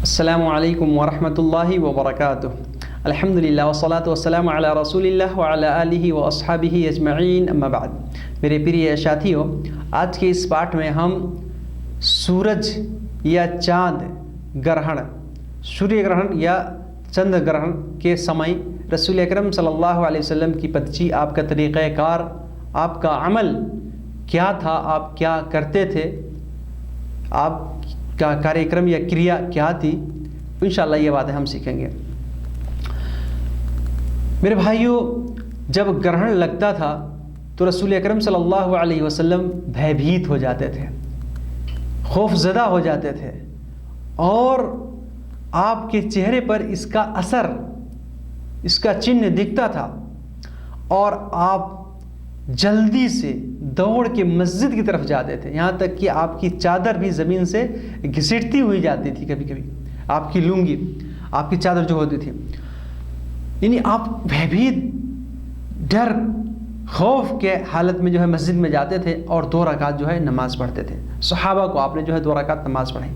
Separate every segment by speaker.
Speaker 1: السلام علیکم ورحمۃ اللہ وبرکاتہ۔ الحمدللہ والصلاۃ والسلام علی رسول اللہ وعلی آلہ واصحابہ اجمعین، اما بعد۔ میرے پیارے ساتھیوں، آج کے اس پاٹ میں ہم سورج یا چاند گرہن، سوریہ گرہن یا چند گرہن کے سمے رسول اکرم صلی اللہ علیہ وسلم کی پتچی، آپ کا طریقہ کار، آپ کا عمل کیا تھا، آپ کیا کرتے تھے، آپ کا کاریہ کرم یا کریا کیا تھی، انشاءاللہ یہ باتیں ہم سیکھیں گے۔ میرے بھائیوں، جب گرہن لگتا تھا تو رسول اکرم صلی اللہ علیہ وسلم بھیبھیت ہو جاتے تھے، خوف زدہ ہو جاتے تھے، اور آپ کے چہرے پر اس کا اثر، اس کا چہن دکھتا تھا، اور آپ جلدی سے دوڑ کے مسجد کی طرف جاتے تھے، یہاں تک کہ آپ کی چادر بھی زمین سے گھسیٹتی ہوئی جاتی تھی، کبھی کبھی آپ کی لنگی، آپ کی چادر جو ہوتی تھی، یعنی آپ بھیبھیت، ڈر، خوف کے حالت میں جو ہے مسجد میں جاتے تھے اور 2 رکعت جو ہے نماز پڑھتے تھے۔ صحابہ کو آپ نے جو ہے 2 رکعت نماز پڑھائی۔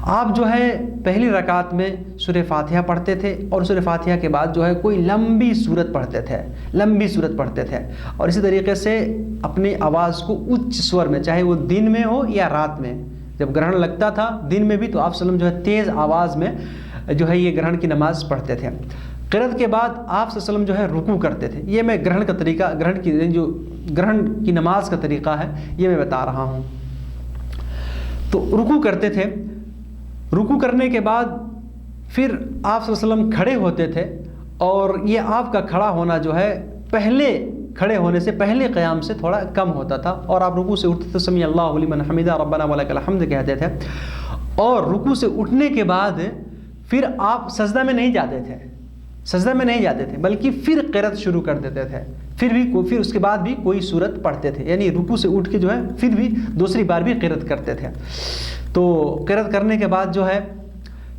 Speaker 1: آپ جو ہے پہلی رکعت میں سورہ فاتحہ پڑھتے تھے، اور سورہ فاتحہ کے بعد جو ہے کوئی لمبی سورت پڑھتے تھے، لمبی سورت پڑھتے تھے، اور اسی طریقے سے اپنی آواز کو اچ سور میں، چاہے وہ دن میں ہو یا رات میں، جب گرہن لگتا تھا دن میں بھی تو آپ صلی اللہ علیہ وسلم جو ہے تیز آواز میں جو ہے یہ گرہن کی نماز پڑھتے تھے۔ قرأت کے بعد آپ صلی اللہ علیہ وسلم جو ہے رکوع کرتے تھے۔ یہ میں گرہن کا طریقہ، گرہن کی نماز کا طریقہ ہے، یہ میں بتا رہا ہوں۔ تو رکوع کرتے تھے، رکوع کرنے کے بعد پھر آپ صلی اللہ علیہ وسلم کھڑے ہوتے تھے، اور یہ آپ کا کھڑا ہونا جو ہے پہلے کھڑے ہونے سے پہلے قیام سے تھوڑا کم ہوتا تھا، اور آپ رکوع سے اٹھتے تھے سمیع اللہ لمن حمدہ ربنا ولک الحمد کہتے تھے، اور رکوع سے اٹھنے کے بعد پھر آپ سجدہ میں نہیں جاتے تھے، سجدہ میں نہیں جاتے تھے، بلکہ پھر قرأت شروع کر دیتے تھے، پھر اس کے بعد بھی کوئی سورت پڑھتے تھے، یعنی رکوع سے اٹھ کے جو ہے پھر بھی دوسری بار بھی قرأت کرتے تھے۔ تو قرأت کرنے کے بعد جو ہے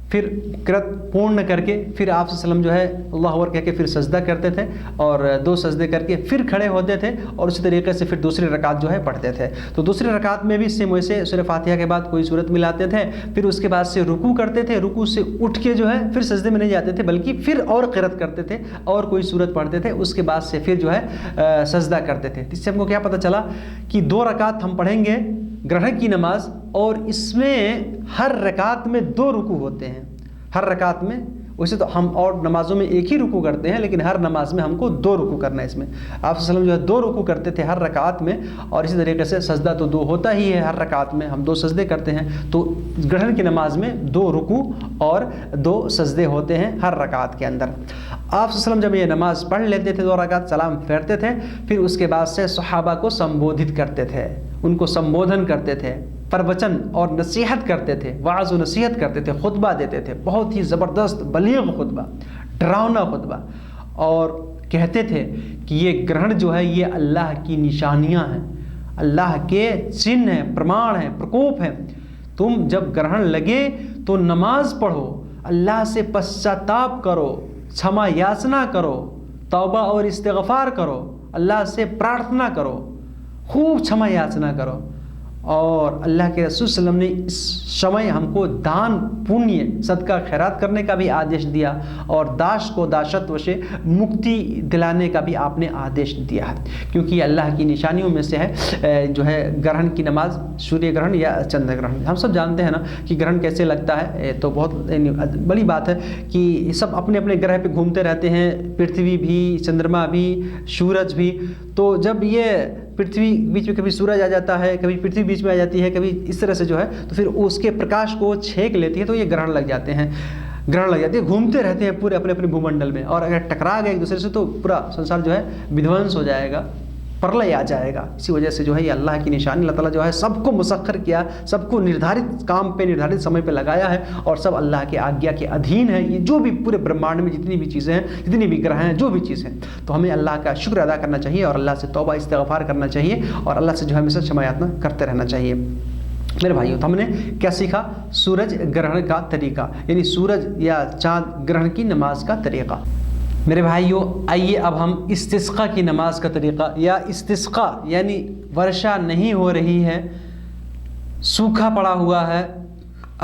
Speaker 1: پھر قرأت پورن کر کے پھر آپ صلی اللہ علیہ وسلم جو ہے اللہ اکبر کہہ کے پھر سجدہ کرتے تھے، اور 2 سجدے کر کے پھر کھڑے ہوتے تھے، اور اسی طریقے سے پھر دوسری رکعت جو ہے پڑھتے تھے۔ تو دوسری رکعت میں بھی سیم ویسے سورہ فاتحہ کے بعد کوئی سورت ملاتے تھے، پھر اس کے بعد سے رکوع کرتے تھے، رکوع سے اٹھ کے جو ہے پھر سجدے میں نہیں جاتے تھے، بلکہ پھر اور قرأت کرتے تھے اور کوئی سورت پڑھتے تھے، اس کے بعد سے پھر جو ہے سجدہ کرتے تھے۔ اس سے ہم کو کیا پتہ چلا کہ 2 رکعت ہم پڑھیں گے گرہن کی نماز، اور اس میں ہر رکعت میں 2 رکوع ہوتے ہیں، ہر رکعت میں۔ ویسے تو ہم اور نمازوں میں ایک ہی رکوع کرتے ہیں، لیکن ہر نماز میں ہم کو 2 رکوع کرنا ہے۔ اس میں آپ صلی اللہ علیہ وسلم جو ہے 2 رکوع کرتے تھے ہر رکعت میں، اور اسی طریقے سے سجدہ تو 2 ہوتا ہی ہے ہر رکعت میں، ہم 2 سجدے کرتے ہیں، تو گرہن کی نماز میں 2 رکوع اور 2 سجدے ہوتے ہیں ہر رکعت کے اندر۔ آپ صلی اللہ علیہ وسلم جب یہ نماز پڑھ لیتے تھے 2 رکعت، سلام پھیرتے تھے، پھر اس کے بعد سے صحابہ کو سمبودھت کرتے تھے، ان کو سمبودھن کرتے تھے، پروچن اور نصیحت کرتے تھے، وعظ و نصیحت کرتے تھے، خطبہ دیتے تھے، بہت ہی زبردست بلیغ خطبہ، ڈراؤنا خطبہ، اور کہتے تھے کہ یہ گرہن جو ہے یہ اللہ کی نشانیاں ہیں، اللہ کے چہن ہیں، پرمان ہیں، پرکوپ ہیں۔ تم جب گرہن لگے تو نماز پڑھو، اللہ سے پశ్చాత్తాپ کرو، چھما یاچنا کرو، توبہ اور استغفار کرو، اللہ سے پرارتھنا کرو، خوب چھما یاچنا کرو۔ اور اللہ کے رسول صلی اللہ علیہ وسلم نے اس سمے ہم کو دان پنیہ صدقہ خیرات کرنے کا بھی آدیش دیا، اور داش کو داشتو سے مکتی دلانے کا بھی آپ نے آدیش دیا ہے، کیونکہ یہ اللہ کی نشانیوں میں سے ہے جو ہے گرہن کی نماز، سوریہ گرہن یا چند گرہن۔ ہم سب جانتے ہیں نا کہ گرہن کیسے لگتا ہے، تو بہت بڑی بات ہے کہ سب اپنے اپنے گرہ پہ گھومتے رہتے ہیں، پرتھوی بھی، چندرما بھی، سورج بھی۔ تو جب یہ پرتھوی بیچ میں کبھی سورج آ جاتا ہے، کبھی پرتھوی بیچ میں آ جاتی ہے، کبھی اس طرح سے جو ہے، تو پھر اس کے پرکاش کو چھینک لیتی ہے، تو یہ گرہن لگ جاتے ہیں، گرہن لگ جاتی ہے، گھومتے رہتے ہیں پورے اپنے اپنے بھومنڈل میں، اور اگر ٹکرا گئے ایک دوسرے سے تو پورا سنسار جو ہے ودھونس ہو جائے گا، پرلے آ جائے گا۔ اسی وجہ سے جو ہے یہ اللہ کی نشانی، اللہ تعالیٰ جو ہے سب کو مسخر کیا، سب کو نردھارت کام پہ، نردھارت سمے پہ لگایا ہے، اور سب اللہ کے آگیا کے ادھین ہے۔ یہ جو بھی پورے برہمانڈ میں جتنی بھی چیزیں ہیں، جتنی بھی گرہ ہیں، جو بھی چیز ہیں، تو ہمیں اللہ کا شکر ادا کرنا چاہیے، اور اللہ سے توبہ استغفار کرنا چاہیے، اور اللہ سے جو ہے ہمیشہ چھما یاتنا کرتے رہنا چاہیے۔ میرے بھائیوں، تو ہم نے کیا سیکھا؟ سورج گرہن کا طریقہ، یعنی سورج یا چاند گرہن کی نماز کا طریقہ۔ میرے بھائیوں، آئیے اب ہم استسقاء کی نماز کا طریقہ، یا استسقاء یعنی ورشا نہیں ہو رہی ہے، سوکھا پڑا ہوا ہے،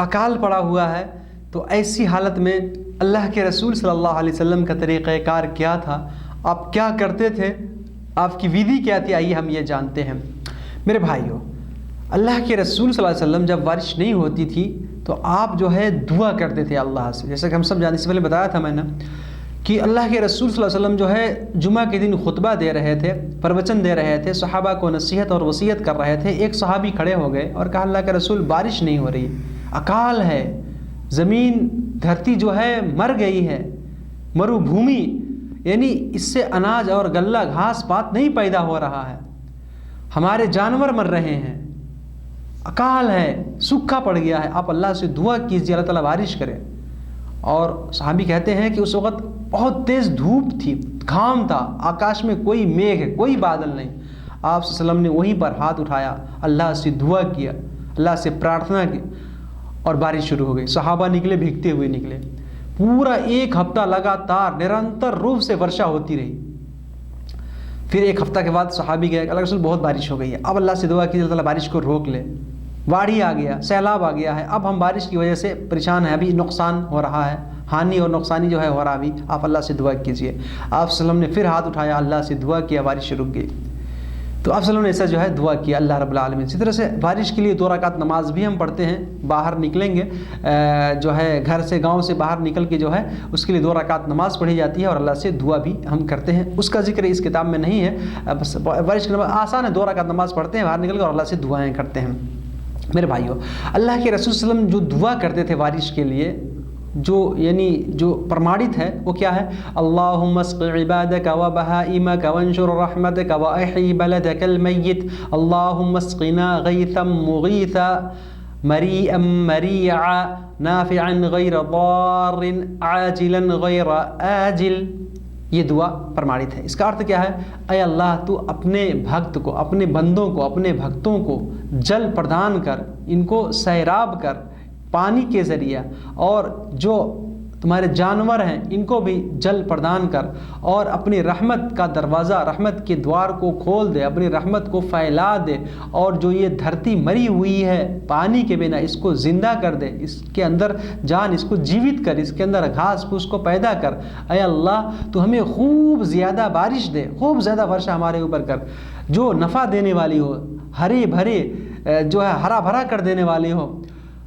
Speaker 1: اکال پڑا ہوا ہے، تو ایسی حالت میں اللہ کے رسول صلی اللہ علیہ وسلم کا طریقہ کار کیا تھا، آپ کیا کرتے تھے، آپ کی ودھی کیا تھی، آئیے ہم یہ جانتے ہیں۔ میرے بھائیوں، اللہ کے رسول صلی اللہ علیہ وسلم جب بارش نہیں ہوتی تھی تو آپ جو ہے دعا کرتے تھے اللہ سے، جیسا کہ ہم سب جانتے، سے پہلے بتایا تھا میں نے کہ اللہ کے رسول صلی اللہ علیہ وسلم جو ہے جمعہ کے دن خطبہ دے رہے تھے، پروچن دے رہے تھے، صحابہ کو نصیحت اور وصیت کر رہے تھے۔ ایک صحابی کھڑے ہو گئے اور کہا اللہ کے رسول بارش نہیں ہو رہی، اکال ہے، زمین دھرتی جو ہے مر گئی ہے، مرو بھومی، یعنی اس سے اناج اور غلہ گھاس پات نہیں پیدا ہو رہا ہے، ہمارے جانور مر رہے ہیں، اکال ہے، سوکھا پڑ گیا ہے، آپ اللہ سے دعا کیجیے اللہ تعالیٰ بارش کرے۔ اور صحابی کہتے ہیں کہ اس وقت بہت تیز دھوپ تھی، گھام تھا، آکاش میں کوئی میگھ ہے، کوئی بادل نہیں۔ آپ صلی اللہ علیہ وسلم نے وہیں پر ہاتھ اٹھایا، اللہ سے دعا کیا، اللہ سے پرارتھنا کی، اور بارش شروع ہو گئی۔ صحابہ نکلے، بھیگتے ہوئے نکلے، پورا ایک ہفتہ لگاتار نرنتر روپ سے ورشا ہوتی رہی۔ پھر ایک ہفتہ کے بعد صحابی گئے، اللہ رسول بہت بارش ہو گئی ہے، اب اللہ سے دعا کیجیے اللہ تعالیٰ بارش کو روک لے، باڑھی آ گیا، سیلاب آ گیا ہے، اب ہم بارش کی وجہ سے پریشان ہیں، ابھی نقصان ہو رہا ہے، ہانی اور نقصانی جو ہے ہو رہا، ابھی آپ اللہ سے دعا کیجیے۔ آپ صلی اللہ علیہ وسلم نے پھر ہاتھ اٹھایا، اللہ سے دعا کیا، بارش رک گئی۔ تو آپ صلی اللہ علیہ وسلم نے ایسا جو ہے دعا کیا اللہ رب العالمین۔ اسی طرح سے بارش کے لیے 2 رکعت نماز بھی ہم پڑھتے ہیں، باہر نکلیں گے جو ہے گھر سے، گاؤں سے باہر نکل کے جو ہے اس کے لیے 2 رکعت نماز پڑھی جاتی ہے اور اللہ سے دعا بھی ہم کرتے ہیں، اس کا ذکر اس کتاب میں نہیں ہے، بس بارش کی نماز آسان ہے، 2 رکعت نماز پڑھتے ہیں باہر نکل کر اور اللہ سے دعائیں کرتے ہیں۔ میرے بھائیوں، اللہ کے رسول صلی اللہ علیہ وسلم جو دعا کرتے تھے بارش کے لیے، جو یعنی جو پرمانت ہے وہ کیا ہے؟ اللہم اسق عبادک و بہائمک وانشر رحمتک و احی بلدک المیت، اللہم اسقنا غیثا مغیثا مریئا مریعا نافعا غیر ضار عاجلا غیر آجل۔ یہ دعا پرمانت ہے۔ اس کا ارتھ کیا ہے؟ اے اللہ تو اپنے بھکت کو، اپنے بندوں کو، اپنے بھکتوں کو جل پردان کر، ان کو سیراب کر پانی کے ذریعہ، اور جو تمہارے جانور ہیں ان کو بھی جل پردان کر، اور اپنی رحمت کا دروازہ، رحمت کے دوار کو کھول دے، اپنی رحمت کو پھیلا دے، اور جو یہ دھرتی مری ہوئی ہے پانی کے بنا اس کو زندہ کر دے، اس کے اندر جان، اس کو جیوت کر، اس کے اندر گھاس پھوس کو پیدا کر۔ اے اللہ تو ہمیں خوب زیادہ بارش دے، خوب زیادہ ورشا ہمارے اوپر کر، جو نفع دینے والی ہو، ہرے بھرے جو ہے ہرا بھرا کر دینے والی ہو،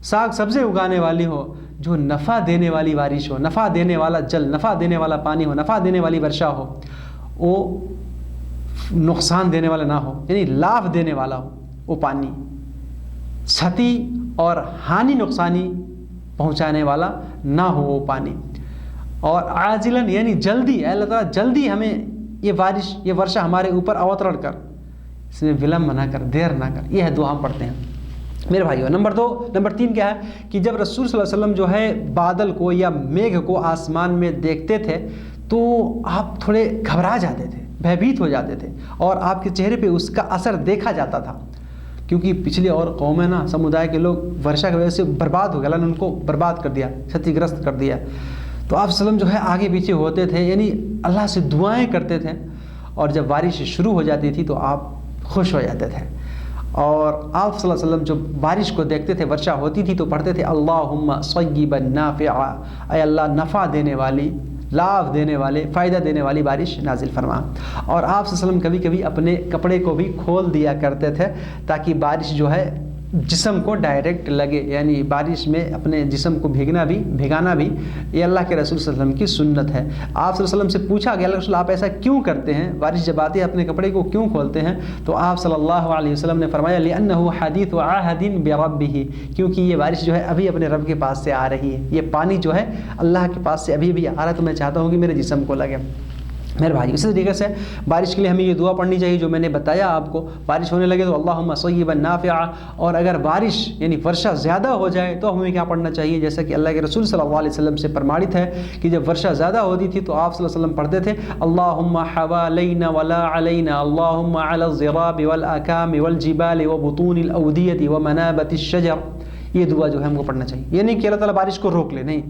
Speaker 1: ساگ سبزی اگانے والی ہو، جو نفع دینے والی بارش ہو، نفع دینے والا جل، نفع دینے والا پانی ہو، نفع دینے والی ورشا ہو، وہ نقصان دینے والا نہ ہو، یعنی لاف دینے والا ہو وہ پانی، چھتی اور ہانی نقصانی پہنچانے والا نہ ہو وہ پانی، اور عاجلاً یعنی جلدی، اے اللہ تعالیٰ جلدی ہمیں یہ بارش، یہ ورشا ہمارے اوپر اوترڑ کر، اس میں ولمب نہ کر، دیر نہ کر۔ یہ ہے دعا ہم پڑھتے ہیں میرے بھائیو۔ نمبر 3 کیا ہے کہ جب رسول صلی اللہ علیہ وسلم جو ہے بادل کو یا میگھ کو آسمان میں دیکھتے تھے تو آپ تھوڑے گھبرا جاتے تھے، بھیبھیت ہو جاتے تھے، اور آپ کے چہرے پہ اس کا اثر دیکھا جاتا تھا، کیونکہ پچھلی اور قومیں نا، سمودائے کے لوگ ورشا کی وجہ سے برباد ہو گئے، اللہ نے ان کو برباد کر دیا، چھتی گرست کر دیا۔ تو آپ صلی اللہ علیہ وسلم جو ہے آگے پیچھے ہوتے تھے، یعنی اللہ سے دعائیں کرتے تھے، اور جب بارش شروع ہو جاتی تھی تو آپ خوش ہو جاتے تھے، اور آپ صلی اللہ علیہ وسلم جو بارش کو دیکھتے تھے، ورشا ہوتی تھی تو پڑھتے تھے اللہم صیبا نافعا، اے اللہ نفع دینے والی، لاف دینے والے، فائدہ دینے والی بارش نازل فرما۔ اور آپ صلی اللہ علیہ وسلم کبھی کبھی اپنے کپڑے کو بھی کھول دیا کرتے تھے تاکہ بارش جو ہے جسم کو ڈائریکٹ لگے، یعنی بارش میں اپنے جسم کو بھگانا بھی یہ اللہ کے رسول صلی اللہ علیہ وسلم کی سنت ہے۔ آپ صلی اللہ علیہ وسلم سے پوچھا گیا اللہ رسول آپ ایسا کیوں کرتے ہیں، بارش جب آتی ہے اپنے کپڑے کو کیوں کھولتے ہیں؟ تو آپ صلی اللہ علیہ وسلم نے فرمایا لِأَنَّهُ حَدِيثُ عَهْدٍ بِرَبِّهِ، کیونکہ یہ بارش جو ہے ابھی اپنے رب کے پاس سے آ رہی ہے، یہ پانی جو ہے اللہ کے پاس سے ابھی آ رہا ہے، تو میں چاہتا ہوں کہ میرے جسم کو لگے۔ میرے بھائی اسی طریقے سے بارش کے لیے ہمیں یہ دعا پڑھنی چاہیے جو میں نے بتایا آپ کو، بارش ہونے لگے تو اللہم صیبا نافعا، اور اگر بارش یعنی ورشا زیادہ ہو جائے تو ہمیں کیا پڑھنا چاہیے؟ جیسا کہ اللہ کے رسول صلی اللہ علیہ وسلم سے پرمانت ہے کہ جب ورشا زیادہ ہوتی تھی تو آپ صلی اللہ علیہ وسلم پڑھتے تھے اللہم حوالینا ولا علینا، اللہم علی الضراب والاکام والجبال وبطون الاودیۃ ومنابت الشجر۔ یہ دعا جو ہے ہم کو پڑھنا چاہیے، یہ نہیں کہ اللہ تعالیٰ بارش کو روک لے، نہیں،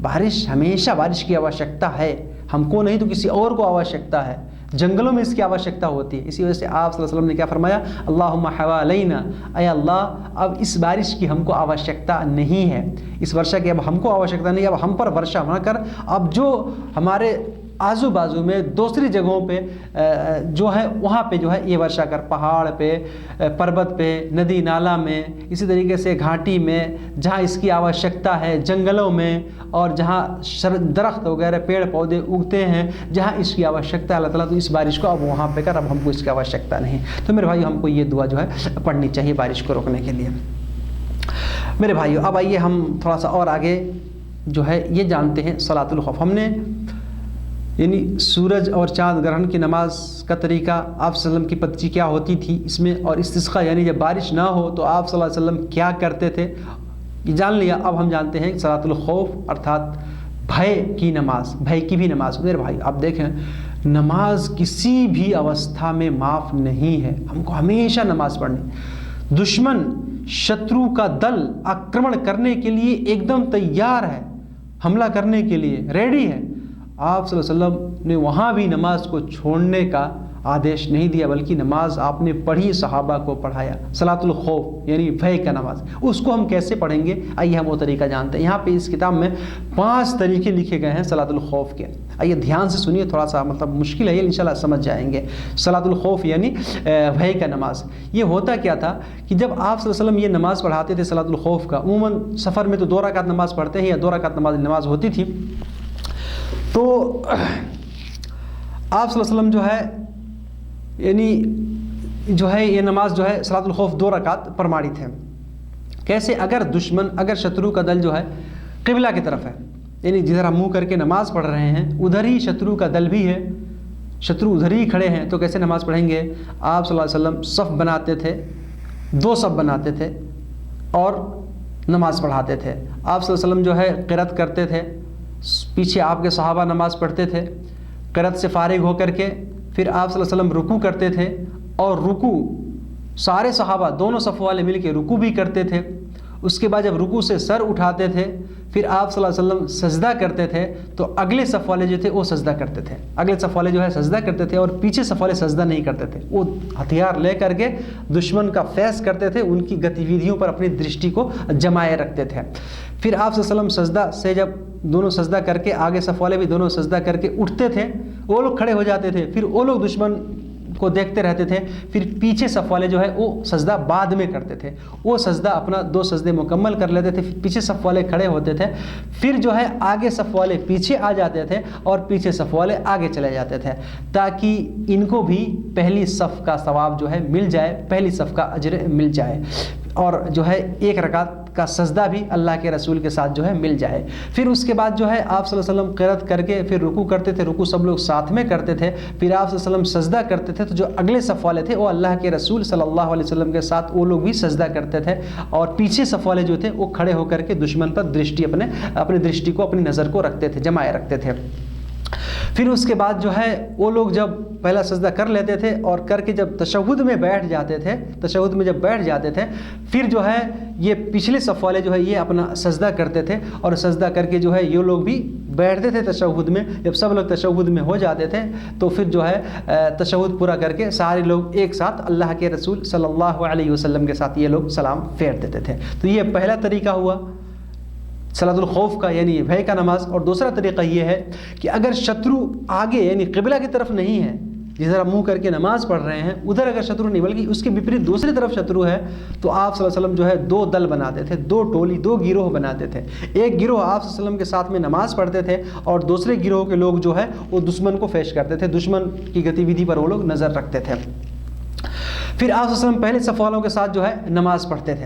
Speaker 1: بارش ہمیشہ بارش کی آوشکتا ہے، ہم کو نہیں تو کسی اور کو آوشکتا ہے، جنگلوں میں اس کی آوشکتا ہوتی ہے۔ اسی وجہ سے آپ صلی اللہ علیہ وسلم نے کیا فرمایا، اللہم حوالینا، اے اللہ اب اس بارش کی ہم کو آوشکتا نہیں ہے، اس ورشا کی اب ہم کو آوشکتا نہیں، اب ہم پر ورشا نہ کر، اب جو ہمارے آزو بازو میں دوسری جگہوں پہ جو ہے وہاں پہ جو ہے یہ ورشا کر، پہاڑ پہ، پربت پہ، ندی نالا میں، اسی طریقے سے گھاٹی میں جہاں اس کی آوشکتا ہے، جنگلوں میں، اور جہاں درخت وغیرہ پیڑ پودے اگتے ہیں جہاں اس کی آوشکتا ہے اللہ تعالیٰ تو اس بارش کو اب وہاں پہ کر، اب ہم کو اس کی آوشکتا نہیں۔ تو میرے بھائی ہم کو یہ دعا جو ہے پڑھنی چاہیے بارش کو روکنے کے لیے۔ میرے بھائیو اب آئیے ہم تھوڑا سا اور آگے جو ہے یہ جانتے ہیں صلاۃ الخوف۔ ہم نے یعنی سورج اور چاند گرہن کی نماز کا طریقہ، آپ صلی اللہ علیہ وسلم کی پتچی کیا ہوتی تھی اس میں، اور استسقاء یعنی جب بارش نہ ہو تو آپ صلی اللہ علیہ وسلم کیا کرتے تھے، یہ جان لیا۔ اب ہم جانتے ہیں صلاۃ الخوف ارتھات بھے کی نماز، بھے کی بھی نماز۔ میرے بھائی آپ دیکھیں نماز کسی بھی اوستھا میں معاف نہیں ہے، ہم کو ہمیشہ نماز پڑھنی۔ دشمن شترو کا دل آکرمن کرنے کے لیے ایک دم تیار ہے، حملہ کرنے کے لیے ریڈی ہے، آپ صلی اللہ علیہ وسلم نے وہاں بھی نماز کو چھوڑنے کا آدیش نہیں دیا، بلکہ نماز آپ نے پڑھی، صحابہ کو پڑھایا۔ صلاۃ الخوف یعنی بھے کا نماز، اس کو ہم کیسے پڑھیں گے، آئیے ہم وہ طریقہ جانتے ہیں۔ یہاں پہ اس کتاب میں 5 طریقے لکھے گئے ہیں صلاۃ الخوف کے، آئیے دھیان سے سنیے، تھوڑا سا مطلب مشکل ہے یہ، انشاءاللہ سمجھ جائیں گے۔ صلاۃ الخوف یعنی بھے کا نماز، یہ ہوتا کیا تھا کہ جب آپ صلی اللہ علیہ وسلم یہ نماز پڑھاتے تھے صلاۃ الخوف کا، عموماً سفر میں تو 2 رکعت نماز پڑھتے ہیں یا 2 رکعت نماز ہوتی تھی، تو آپ صلی اللہ علیہ وسلم جو ہے یعنی جو ہے یہ نماز جو ہے صلاۃ الخوف 2 رکعت پرمانت ہے۔ کیسے، اگر شترو کا دل جو ہے قبلہ کی طرف ہے، یعنی جدھر ہم منہ کر کے نماز پڑھ رہے ہیں ادھر ہی شترو کا دل بھی ہے، شترو ادھر ہی کھڑے ہیں، تو کیسے نماز پڑھیں گے؟ آپ صلی اللہ علیہ وسلم صف بناتے تھے، 2 صف بناتے تھے اور نماز پڑھاتے تھے۔ آپ صلی اللہ علیہ وسلم جو ہے قرات کرتے تھے، پیچھے آپ کے صحابہ نماز پڑھتے تھے، قرات سے فارغ ہو کر کے پھر آپ صلی اللہ علیہ وسلم رکوع کرتے تھے، اور رکوع سارے صحابہ دونوں صف والے مل کے رکوع بھی کرتے تھے۔ اس کے بعد جب رکوع سے سر اٹھاتے تھے پھر آپ صلی اللہ علیہ وسلم سجدہ کرتے تھے، تو اگلے صف والے جو تھے وہ سجدہ کرتے تھے، اگلے صف والے جو ہے سجدہ کرتے تھے، اور پیچھے صف والے سجدہ نہیں کرتے تھے، وہ ہتھیار لے کر کے دشمن کا فیس کرتے تھے، ان کی گتیودھیوں پر اپنی درشٹی کو جمائے رکھتے تھے۔ پھر آپ صلی اللہ علیہ وسلم سجدہ سے جب دونوں سجدہ کر کے، آگے صف والے بھی دونوں سجدہ کر کے اٹھتے تھے، وہ لوگ کھڑے ہو جاتے تھے، پھر وہ لوگ دشمن کو دیکھتے رہتے تھے، پھر پیچھے صف والے جو ہے وہ سجدہ بعد میں کرتے تھے، وہ سجدہ اپنا 2 سجدے مکمل کر لیتے تھے، پھر پیچھے صف والے کھڑے ہوتے تھے، پھر جو ہے آگے صف والے پیچھے آ جاتے تھے اور پیچھے صف والے آگے چلے جاتے تھے، تاکہ ان کو بھی پہلی صف کا ثواب جو ہے مل جائے، پہلی صف کا اجر مل جائے، اور جو ہے 1 رکعت کا سجدہ بھی اللہ کے رسول کے ساتھ جو ہے مل جائے۔ پھر اس کے بعد جو ہے آپ صلی اللہ علیہ وسلم قرات کر کے پھر رکوع کرتے تھے، رکوع سب لوگ ساتھ میں کرتے تھے، پھر آپ صلی اللہ علیہ وسلم سجدہ کرتے تھے، تو جو اگلے صف والے تھے وہ اللہ کے رسول صلی اللہ علیہ وسلم کے ساتھ وہ لوگ بھی سجدہ کرتے تھے، اور پیچھے صف والے جو تھے وہ کھڑے ہو کر کے دشمن پر درشٹی اپنی درشٹی کو، اپنی نظر کو رکھتے تھے، جمائے رکھتے تھے۔ پھر اس کے بعد جو ہے وہ لوگ جب پہلا سجدہ کر لیتے تھے اور کر کے جب تشہد میں بیٹھ جاتے تھے، تشہد میں جب بیٹھ جاتے تھے، پھر جو ہے یہ پچھلے صف والے جو ہے یہ اپنا سجدہ کرتے تھے، اور سجدہ کر کے جو ہے یہ لوگ بھی بیٹھتے تھے تشہد میں۔ جب سب لوگ تشہد میں ہو جاتے تھے تو پھر جو ہے تشہد پورا کر کے سارے لوگ ایک ساتھ اللہ کے رسول صلی اللہ علیہ وسلم کے ساتھ یہ لوگ سلام پھیر دیتے تھے۔ تو یہ پہلا طریقہ ہوا صلاۃ الخوف کا، یعنی بھے کا نماز۔ اور دوسرا طریقہ یہ ہے کہ اگر شترو آگے یعنی قبلہ کی طرف نہیں ہے، جدھر آپ منہ کر کے نماز پڑھ رہے ہیں ادھر اگر شترو نہیں بلکہ اس کے وپریت دوسری طرف شترو ہے، تو آپ صلی اللہ علیہ وسلم جو ہے 2 دل بناتے تھے، 2 ٹولی، 2 گروہ بناتے تھے۔ ایک گروہ آپ صلی اللہ علیہ وسلم کے ساتھ میں نماز پڑھتے تھے، اور دوسرے گروہ کے لوگ جو ہے وہ دشمن کو فیش کرتے تھے، دشمن کی گتیودھی پر وہ لوگ نظر رکھتے تھے۔ پھر آپ صلی اللہ علیہ وسلم پہلے صف والوں کے ساتھ جو ہے نماز پڑھتے تھے،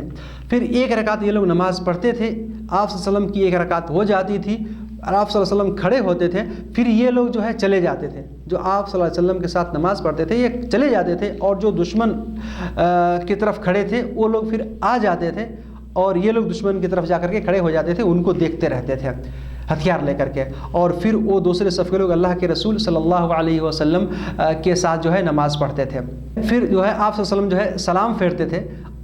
Speaker 1: پھر 1 رکعت یہ لوگ نماز پڑھتے تھے، آپ صلی اللہ علیہ وسلم کی 1 رکعت ہو جاتی تھی، اور آپ صلی اللہ علیہ وسلم کھڑے ہوتے تھے، پھر یہ لوگ جو ہے چلے جاتے تھے، جو آپ صلی اللہ علیہ وسلم کے ساتھ نماز پڑھتے تھے یہ چلے جاتے تھے، اور جو دشمن کی طرف کھڑے تھے وہ لوگ پھر آ جاتے تھے، اور یہ لوگ دشمن کی طرف جا کر کے کھڑے ہو جاتے تھے، ان کو دیکھتے رہتے تھے ہتھیار لے کر کے، اور پھر وہ دوسرے صف کے لوگ اللہ کے رسول صلی اللہ علیہ وسلم کے ساتھ جو ہے نماز پڑھتے تھے۔ پھر جو ہے آپ صلی اللہ علیہ وسلم جو ہے سلام پھیرتے تھے،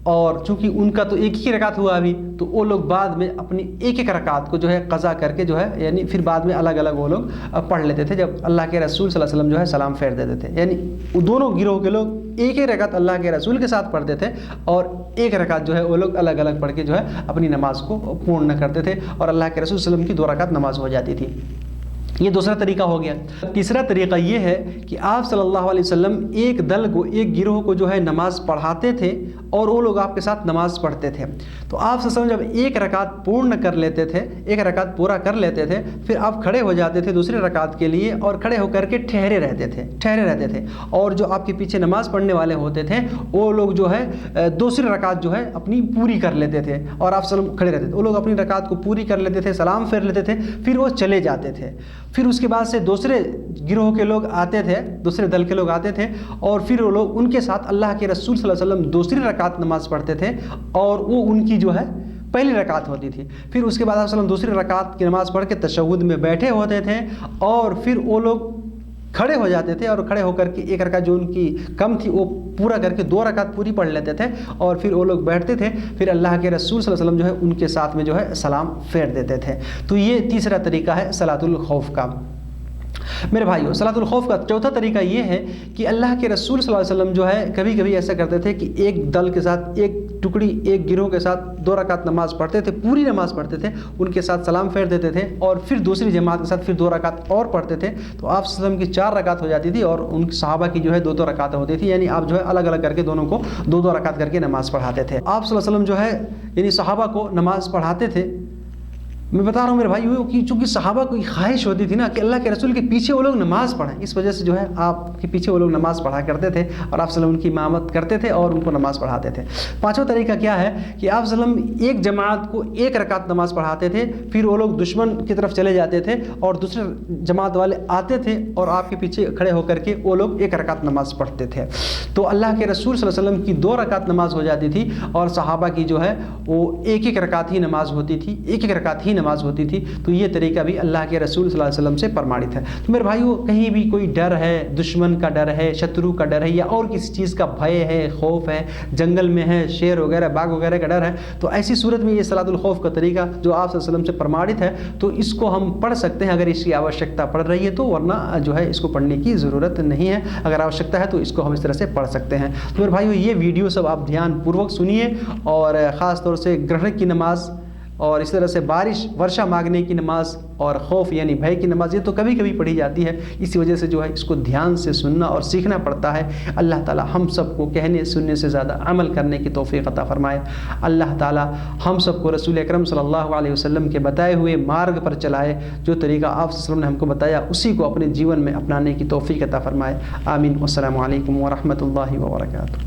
Speaker 1: اور چونکہ ان کا تو ایک ہی رکعت ہوا ابھی، تو وہ لوگ بعد میں اپنی ایک ایک رکعت کو جو ہے قضا کر کے جو ہے یعنی پھر بعد میں الگ الگ وہ لوگ پڑھ لیتے تھے جب اللہ کے رسول صلی اللہ علیہ وسلم جو ہے سلام پھیر دیتے تھے. یعنی وہ دونوں گروہ کے لوگ ایک ایک رکعت اللہ کے رسول کے ساتھ پڑھتے تھے اور ایک رکعت جو ہے وہ لوگ الگ الگ پڑھ کے جو ہے اپنی نماز کو پورن کرتے تھے اور اللہ کے رسول صلی اللہ علیہ وسلم کی 2 رکعت نماز ہو جاتی تھی. یہ دوسرا طریقہ ہو گیا. تیسرا طریقہ یہ ہے کہ آپ صلی اللہ علیہ وسلم ایک دل کو، ایک گروہ کو جو ہے نماز پڑھاتے تھے اور وہ لوگ آپ کے ساتھ نماز پڑھتے تھے. تو آپ صلی اللہ علیہ وسلم جب ایک رکعت پورن کر لیتے تھے، ایک رکعت پورا کر لیتے تھے، پھر آپ کھڑے ہو جاتے تھے دوسری رکعت کے لیے اور کھڑے ہو کر کے ٹھہرے رہتے تھے اور جو آپ کے پیچھے نماز پڑھنے والے ہوتے تھے وہ لوگ جو ہے دوسری رکعت جو ہے اپنی پوری کر لیتے تھے اور آپ صلی اللہ علیہ وسلم کھڑے رہتے تھے. وہ لوگ اپنی رکعت کو پوری کر لیتے تھے، سلام پھیر لیتے تھے، پھر وہ چلے جاتے تھے. پھر اس کے بعد سے دوسرے گروہ کے لوگ آتے تھے، دوسرے دل کے لوگ آتے تھے اور پھر وہ لوگ ان کے ساتھ اللہ کے رسول صلی اللہ علیہ وسلم دوسری رکعت نماز پڑھتے تھے اور وہ ان کی جو ہے پہلی رکعت ہوتی تھی. پھر اس کے بعد آپ صلی اللہ علیہ وسلم دوسری رکعت کی نماز پڑھ کے تشہد میں بیٹھے ہوتے تھے اور پھر وہ لوگ کھڑے ہو جاتے تھے اور کھڑے ہو کر کے ایک رکعت جو ان کی کم تھی وہ پورا کر کے 2 رکعت پوری پڑھ لیتے تھے اور پھر وہ لوگ بیٹھتے تھے. پھر اللہ کے رسول صلی اللہ علیہ وسلم جو ہے ان کے ساتھ میں جو ہے سلام پھیر دیتے تھے. تو یہ تیسرا طریقہ ہے صلاۃ الخوف کا. میرے بھائیو، صلاۃ الخوف کا چوتھا طریقہ یہ ہے کہ اللہ کے رسول صلی اللہ علیہ وسلم جو ہے کبھی کبھی ایسا کرتے تھے کہ ایک دل کے ساتھ، ایک ٹکڑی، ایک گروہ کے ساتھ 2 رکعت نماز پڑھتے تھے، پوری نماز پڑھتے تھے، ان کے ساتھ سلام پھیر دیتے تھے اور پھر دوسری جماعت کے ساتھ پھر 2 رکعت اور پڑھتے تھے. تو آپ صلی اللہ علیہ وسلم کی 4 رکعت ہو جاتی تھی اور ان صحابہ کی جو ہے 2 رکعت ہوتی تھی. یعنی آپ جو ہے الگ الگ کر کے دونوں کو 2 رکعت کر کے نماز پڑھاتے تھے. آپ صلی اللہ علیہ وسلم جو ہے یعنی صحابہ کو نماز پڑھاتے تھے. میں بتا رہا ہوں میرے بھائی کہ چونکہ صحابہ کو خواہش ہوتی تھی نا کہ اللہ کے رسول کے پیچھے وہ لوگ نماز پڑھیں، اس وجہ سے جو ہے آپ کے پیچھے وہ لوگ نماز پڑھا کرتے تھے اور آپ صلی اللہ علیہ وسلم ان کی امامت کرتے تھے اور ان کو نماز پڑھاتے تھے. 5واں طریقہ کیا ہے کہ آپ صلی اللہ علیہ وسلم ایک جماعت کو 1 رکعت نماز پڑھاتے تھے، پھر وہ لوگ دشمن کی طرف چلے جاتے تھے اور دوسرے جماعت والے آتے تھے اور آپ کے پیچھے کھڑے ہو کر کے وہ لوگ 1 رکعت نماز پڑھتے تھے. تو اللہ کے رسول صلی اللہ علیہ وسلم کی 2 رکعت نماز ہو جاتی تھی اور صحابہ کی جو ہے وہ 1 رکعت ہی نماز ہوتی تھی، 1 رکعت ہی نماز ہوتی تھی. تو یہ طریقہ بھی اللہ کے رسول صلی اللہ علیہ وسلم سے پرمانت ہے. تو میرے بھائیو، کہیں بھی کوئی ڈر ہے، دشمن کا ڈر ہے، شترو کا ڈر ہے یا اور کسی چیز کا بھے ہے، خوف ہے، جنگل میں ہے، شیر وغیرہ، باغ وغیرہ کا ڈر ہے، تو ایسی صورت میں یہ صلاۃ الخوف کا طریقہ جو آپ صلی اللہ علیہ وسلم سے پرمانت ہے تو اس کو ہم پڑھ سکتے ہیں اگر اس کی آوشکتا پڑ رہی ہے تو، ورنہ جو ہے اس کو پڑھنے کی ضرورت نہیں ہے. اگر آوشکتا ہے تو اس کو ہم اس طرح سے پڑھ سکتے ہیں. تو میرے بھائیو، یہ ویڈیو سب آپ دھیان پوروک سنیے اور خاص طور سے گرہن کی نماز اور اس طرح سے ورشا مانگنے کی نماز اور خوف یعنی بھے کی نماز یہ تو کبھی کبھی پڑھی جاتی ہے. اسی وجہ سے جو ہے اس کو دھیان سے سننا اور سیکھنا پڑتا ہے. اللہ تعالی ہم سب کو کہنے سننے سے زیادہ عمل کرنے کی توفیق عطا فرمائے. اللہ تعالی ہم سب کو رسول اکرم صلی اللہ علیہ وسلم کے بتائے ہوئے مارگ پر چلائے. جو طریقہ آپ صلی اللہ علیہ وسلم نے ہم کو بتایا اسی کو اپنے جیون میں اپنانے کی توفیق عطا فرمائے. آمین. والسلام علیکم ورحمۃ اللہ وبرکاتہ.